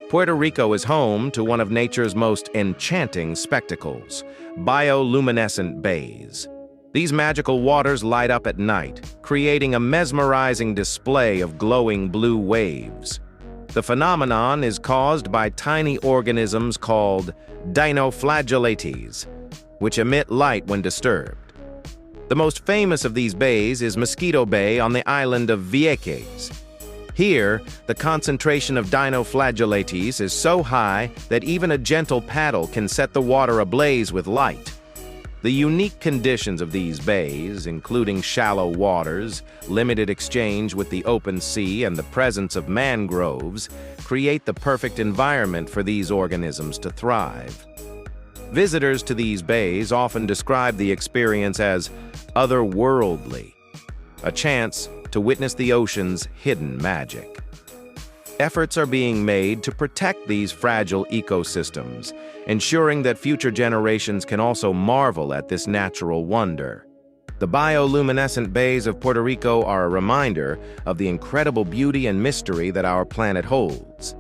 Puerto Rico is home to one of nature's most enchanting spectacles, bioluminescent bays. These magical waters light up at night, creating a mesmerizing display of glowing blue waves. The phenomenon is caused by tiny organisms called dinoflagellates, which emit light when disturbed. The most famous of these bays is Mosquito Bay on the island of Vieques. Here, the concentration of dinoflagellates is so high that even a gentle paddle can set the water ablaze with light. The unique conditions of these bays, including shallow waters, limited exchange with the open sea, and the presence of mangroves, create the perfect environment for these organisms to thrive. Visitors to these bays often describe the experience as otherworldly, a chance to witness the ocean's hidden magic. Efforts are being made to protect these fragile ecosystems, ensuring that future generations can also marvel at this natural wonder. The bioluminescent bays of Puerto Rico are a reminder of the incredible beauty and mystery that our planet holds.